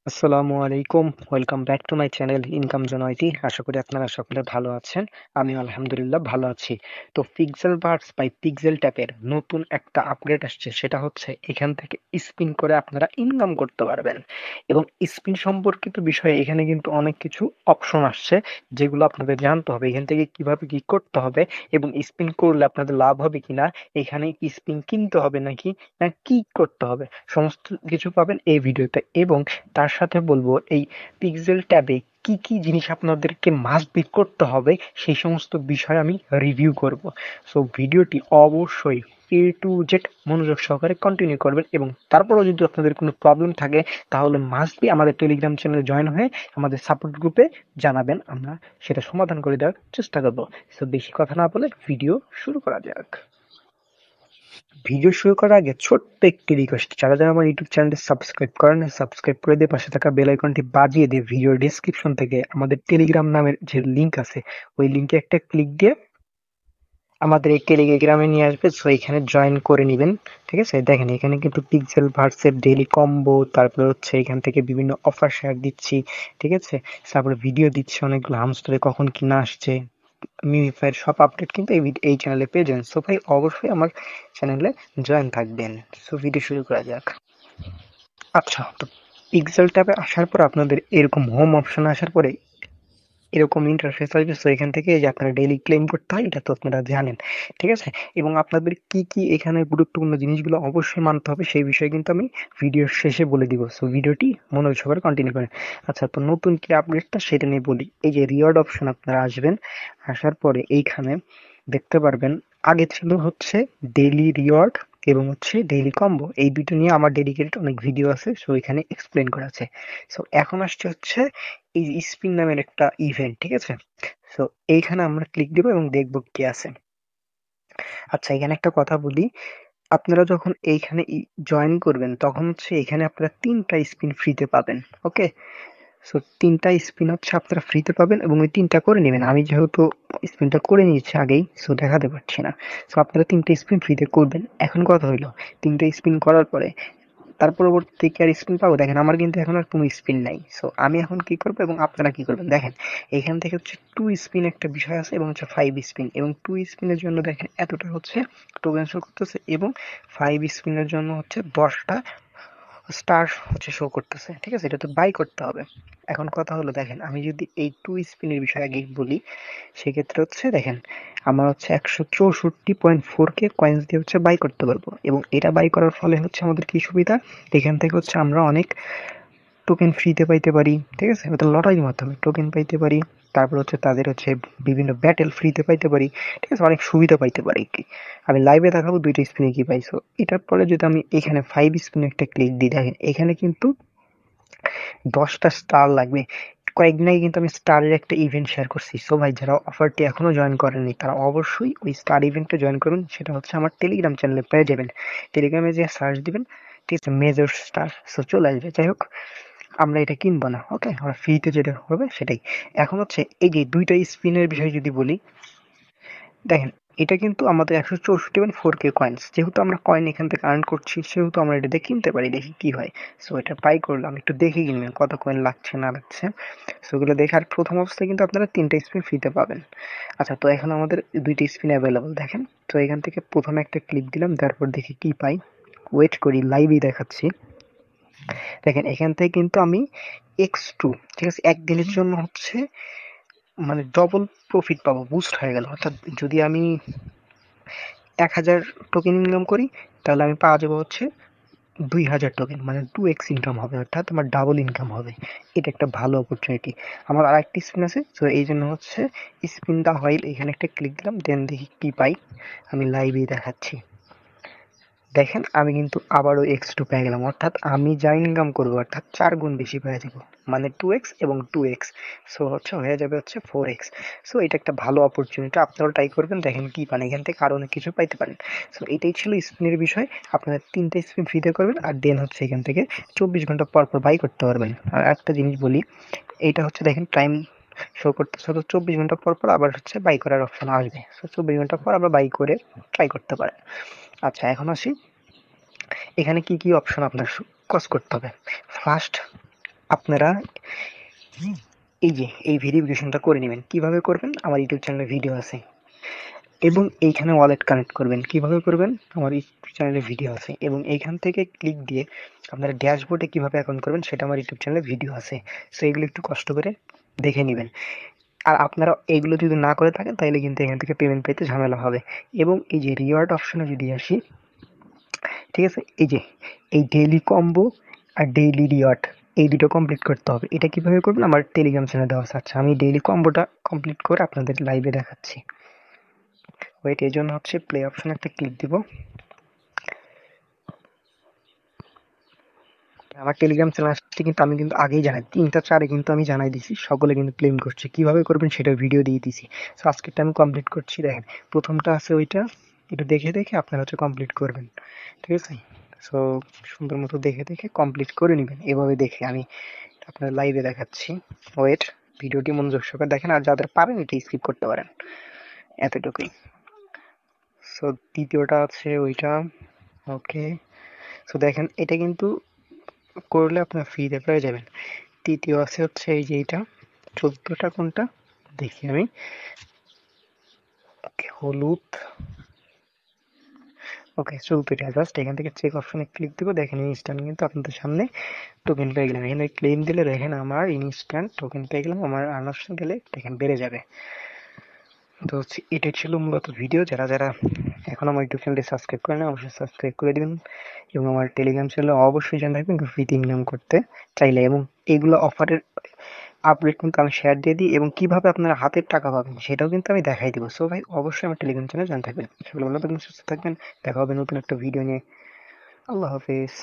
আসসালামু আলাইকুম, welcome back to my channel Income Zone IT. আশা করি আপনারা সকলে ভালো আছেন। আমি আলহামদুলিল্লাহ ভালো আছি। তো পিক্সেল বার্স বাই পিক্সেল ট্যাপের নতুন একটা আপডেট আসছে, সেটা হচ্ছে এখান থেকে স্পিন করে আপনারা ইনকাম করতে পারবেন। এবং স্পিন সম্পর্কিত বিষয়ে এখানে কিন্তু অনেক কিছু অপশন আসছে, যেগুলো আপনাদের জানতে হবে এখান থেকে কিভাবে কি করতে হবে, এবং স্পিন করলে আপনাদের লাভ হবে কিনা, এখানে স্পিন কিনতে হবে নাকি না কি করতে হবে, সমস্ত কিছু পাবেন এই ভিডিওতে। এবং তার সাথে বলবো এই পিক্সেল ট্যাবে কি কি জিনিস আপনাদেরকে মাস্ট বি করতে হবে, সেই সমস্ত বিষয় আমি রিভিউ করব। সো ভিডিওটি অবশ্যই এ টু জেড মনোযোগ সহকারে কন্টিনিউ করবেন, এবং তারপরেও যদি আপনাদের কোনো প্রবলেম থাকে তাহলে মাস্ট বি আমাদের টেলিগ্রাম চ্যানেলে জয়েন হয়ে আমাদের সাপোর্ট গ্রুপে জানাবেন, আমরা সেটা সমাধান করে দেওয়ার চেষ্টা করবো। সো বেশি কথা না বলে ভিডিও শুরু করা যাক। ভিডিও শুরু করার আগে ছোট্ট একটি রিকোয়েস্ট, যারা যারা আমার ইউটিউব চ্যানেলটি সাবস্ক্রাইব করেন সাবস্ক্রাইব করে দিয়ে পাশে থাকা বেল আইকনটি বাজিয়ে দিয়ে ভিডিওর ডেসক্রিপশন থেকে আমাদের টেলিগ্রাম নামের যে লিংক আছে ওই লিংকে একটা ক্লিক দিয়ে আমাদের এই টেলিগ্রামে নিয়ে আসবে। সো এখানে জয়েন করে নেবেন। ঠিক আছে, দেখেন এখানে কিন্তু পিক্সেল ভার্সের ডেইলি কম্বো, তারপরে হচ্ছে এখান থেকে বিভিন্ন অফার শেয়ার দিচ্ছি। ঠিক আছে, তারপরে ভিডিও দিচ্ছি অনেকগুলো, হামস্টারে কখন কিনা আসছে, মিউফাইয়ের সব আপডেট কিন্তু এই চ্যানেলে পেয়ে যাবেন। সো ভাই অবশ্যই আমার চ্যানেলে জয়েন থাকবেন। সো ভিডিও শুরু করা যাক। আচ্ছা, তো পিক্সেল ট্যাবে আসার পর আপনাদের এরকম হোম অপশন আসার পরে এরকম ইন্টারফেস আসবে। সো এখান থেকে এই যে আপনারা ডেইলি ক্লেম করতে হয়, এটা তো আপনারা জানেন। ঠিক আছে, এবং আপনাদের কি কি এখানে গুরুত্বপূর্ণ জিনিসগুলো অবশ্যই মানতে হবে সেই বিষয়ে কিন্তু আমি ভিডিওর শেষে বলে দিব। সো ভিডিওটি মনোযোগ সহকারে কন্টিনিউ করেন। আচ্ছা, তো নতুন কি আপডেটটা সেটা নিয়ে বলি। এই যে রিওয়ার্ড অপশন আপনারা আসবেন, আসার পরে এইখানে দেখতে পারবেন আগে ছিল হচ্ছে ডেইলি রিওয়ার্ড এবং হচ্ছে ডেইলি কম্বো, এই দুটো নিয়ে আমার ডেডিকেটেড অনেক ভিডিও আছে, সো এখানে এক্সপ্লেন করা আছে। সো এখন আসছে হচ্ছে এই স্পিন নামের একটা ইভেন্ট। ঠিক আছে, সো এইখানে আমরা ক্লিক দিব এবং দেখব কি আছে। আচ্ছা, এখানে একটা কথা বলি, আপনারা যখন এইখানে জয়েন করবেন তখন হচ্ছে এখানে আপনারা ৩টা স্পিন ফ্রিতে পাবেন। ওকে, সো ৩টা স্পিন হচ্ছে আপনারা ফ্রিতে পাবেন এবং ওই ৩টা করে নেবেন। আমি যেহেতু স্পিনটা করে নিয়েছি আগেই, সো দেখাতে পারছি না। সো আপনারা ৩টা স্পিন ফ্রিতে করবেন। এখন কথা হইলো, ৩টা স্পিন করার পরে তার পরবর্তীতে কি আর স্পিন পাবো? দেখেন আমার কিন্তু এখন আর কোনো স্পিন নাই। সো আমি এখন কি করবো এবং আপনারা কি করবেন দেখেন, এখান থেকে হচ্ছে 2 স্পিন একটা বিষয় আছে এবং হচ্ছে 5 স্পিন, এবং 2 স্পিনের জন্য দেখেন এতটা হচ্ছে টোকেন শো করতেছে, এবং 5 স্পিনের জন্য হচ্ছে 10টা স্টার হচ্ছে শো করতেছে। ঠিক আছে, এটা তো বাই করতে হবে। এখন কথা হলো দেখেন, আমি যদি এই 2 স্পিনের বিষয়ে আগে বলি, সেক্ষেত্রে হচ্ছে দেখেন আমার হচ্ছে 164.4 কে কয়েন্স দিয়ে হচ্ছে বাই করতে পারবো, এবং এটা বাই করার ফলে হচ্ছে আমাদের কি সুবিধা, এখান থেকে হচ্ছে আমরা অনেক টোকেন ফ্রিতে পাইতে পারি। ঠিক আছে, ওটা লটারির মাধ্যমে টোকেন পাইতে পারি। তারপর হচ্ছে তাদের হচ্ছে বিভিন্ন ব্যাটেল ফ্রিতে পাইতে পারি। ঠিক আছে, অনেক সুবিধা পাইতে পারি কি। আমি লাইভে দেখাবো 2টা স্পিনে কি পাইছো। এটার পরে যদি আমি এখানে 5 স্পিনে একটা ক্লিক দিই, দেখেন এখানে কিন্তু 10টা স্টার লাগবে। কয়েকদিন আগে কিন্তু আমি স্টারের একটা ইভেন্ট শেয়ার করছি। সো ভাই যারা অফারটি এখনো জয়েন করেননি তারা অবশ্যই ওই স্টার ইভেন্টে জয়েন করুন। সেটা হচ্ছে আমার টেলিগ্রাম চ্যানেলে পেয়ে যাবেন। টেলিগ্রামে যে সার্চ দিবেন, ঠিক আছে, মেজর স্টার, সো চলে আসবে। যাই হোক, আমরা এটা কিনবো না। ওকে, আমরা ফ্রিতে যেটা হবে সেটাই। এখন হচ্ছে এই যে 2টা স্পিনের বিষয়ে যদি বলি, দেখেন এটা কিন্তু আমাদের 164.4 কে কয়েন্স, যেহেতু আমরা কয়েন এখান থেকে আর্ন করছি সেহেতু আমরা এটা দিয়ে কিনতে পারি, দেখি কি হয়। সো এটা বাই করলাম, একটু দেখে কিনবেন কত কয়েন লাগছে না লাগছে। সো ওগুলো দেখে, আর প্রথম অবস্থায় কিন্তু আপনারা 3টা স্পিন ফ্রিতে পাবেন। আচ্ছা, তো এখন আমাদের 2টা স্পিন অ্যাভেলেবল দেখেন। তো এখান থেকে প্রথমে একটা ক্লিক দিলাম, তারপর দেখি কি পাই। ওয়েট করি, লাইভই দেখাচ্ছি। দেখেন এখান থেকে কিন্তু আমি x2, ঠিক আছে, একদিনের জন্য হচ্ছে মানে ডবল প্রফিট পাবো, বুস্ট হয়ে গেল। অর্থাৎ যদি আমি 1000 টোকেন ইনকাম করি, তাহলে আমি পাওয়া যাবো হচ্ছে 2000 টোকেন, মানে 2x ইনকাম হবে, অর্থাৎ আমার ডাবল ইনকাম হবে। এটা একটা ভালো অপরচুনিটি। আমার আর একটা স্পিন আছে, তো এই জন্য হচ্ছে স্পিন দা হয়, এখানে একটা ক্লিক দিলাম, দেন দেখি কি পাই। আমি লাইভেই দেখাচ্ছি। দেখেন আমি কিন্তু আবারও x2 পেয়ে গেলাম, অর্থাৎ আমি যা ইনকাম করবো অর্থাৎ 4 গুণ বেশি পেয়ে যাবো, মানে 2x এবং 2x। সো হচ্ছে হয়ে যাবে হচ্ছে 4x। সো এটা একটা ভালো অপরচুনিটি, আপনারাও ট্রাই করবেন, দেখেন কি পান, এখান থেকে আরো অনেক কিছু পাইতে পারেন। সো এটাই ছিল স্পিনের বিষয়। আপনারা 3টা স্পিন ফ্রিতে করবেন, আর দেন হচ্ছে এখান থেকে 24 ঘন্টা পর পর বাই করতে পারবেন। আর একটা জিনিস বলি, এইটা হচ্ছে দেখেন টাইম শো করতেছে, তো 24 ঘন্টা পর পর আবার হচ্ছে বাই করার অপশন আসবে। সো 24 ঘন্টা পর আবার বাই করে ট্রাই করতে পারেন। আচ্ছা, এখন আসি এখানে কি কি অপশন আপনার কাজ করতে হবে। ফার্স্ট, আপনারা এই যে এই ভেরিফিকেশনটা করে নেবেন। কিভাবে করবেন? আমার ইউটিউব চ্যানেলে ভিডিও আছে এবং এইখানে ওয়ালেট কানেক্ট করবেন। কিভাবে করবেন? আমার ইউটিউব চ্যানেলে ভিডিও আছে এবং এইখান থেকে ক্লিক দিয়ে আপনারা ড্যাশবোর্ডে কিভাবে অ্যাকাউন্ট করবেন সেটা আমার ইউটিউব চ্যানেলে ভিডিও আছে। সো এগুলো একটু কষ্ট করে দেখে নেবেন। আর আপনারা এগুলো যদি না করে থাকেন তাহলে কিন্তু এখান থেকে পেমেন্ট পেতে ঝামেলা হবে। এবং এই যে রিওয়ার্ড অপশনে যদি আসি, ঠিক আছে, এই যে এই ডেইলি কম্বো আর ডেইলি রিওয়ার্ড এই দুটো কমপ্লিট করতে হবে। এটা কিভাবে করবেন? আমার টেলিগ্রাম চ্যানেলে দেওয়া আছে। আচ্ছা, আমি ডেইলি কম্বোটা কমপ্লিট করে আপনাদের লাইভে দেখাচ্ছি। ওয়েট, এই জন্য হচ্ছে প্লে অপশনে একটা ক্লিক দিব। আমার টেলিগ্রাম চ্যানেল আসছে কিন্তু আমি কিন্তু আগেই জানাই, 3টা 4-এ কিন্তু আমি জানাই দিছি, সকলে কিন্তু ক্লেম করছে। কিভাবে করবেন সেটা ভিডিও দিয়ে দিছি। সো আজকেরটা আমি কমপ্লিট করছি। দেখেন প্রথমটা আছে ওইটা, একটু দেখে দেখে আপনারা হচ্ছে কমপ্লিট করবেন, ঠিক আছে? সো সুন্দর মতো দেখে দেখে কমপ্লিট করে নেবেন। এভাবে দেখে আমি আপনার লাইভে দেখাচ্ছি। ওয়েট, ভিডিওটি মনোযোগ সহকারে দেখেন, আর যাদের পারেন এটা স্কিপ করতে পারেন, এতটুকুই। সো দ্বিতীয়টা আছে ওইটা, ওকে। সো দেখেন এটা কিন্তু করলে আপনার ফ্রিতে পেয়ে যাবেন। তৃতীয় আছে হচ্ছে এই যে এইটা, 14টা কোনটা দেখি আমি, ওকে হলুদ, ওকে 14টা। জাস্ট এখান থেকে চেক অপশনে ক্লিক দেবো। দেখেন ইনস্ট্যান্ট কিন্তু আপনাদের সামনে টোকেন পেয়ে গেলাম। এখানে ক্লেম দিলে দেখেন আমার ইনস্ট্যান্ট টোকেন পেয়ে গেলাম। আমার আনার্স গেলে দেখেন বেড়ে যাবে। তো এটাই ছিল মূলত ভিডিও। যারা যারা এখন আমার ইউটিউব চ্যানেলটি সাবস্ক্রাইব করে না অবশ্যই সাবস্ক্রাইব করে দিবেন এবং আমার টেলিগ্রাম চ্যানেলে অবশ্যই জয়েন থাকবেন ফ্রিতে ইনকাম করতে চাইলে। এবং এইগুলো অফারের আপডেট কিন্তু আমি শেয়ার দিয়ে দিই এবং কিভাবে আপনারা হাতের টাকা পাবেন সেটাও কিন্তু আমি দেখাই দিব। সো ভাই অবশ্যই আমার টেলিগ্রাম চ্যানেলে জয়েন থাকবেন। সকলে ভালো থাকবেন, সুস্থ থাকবেন। দেখা হবে নতুন একটা ভিডিও নিয়ে। আল্লাহ হাফেজ।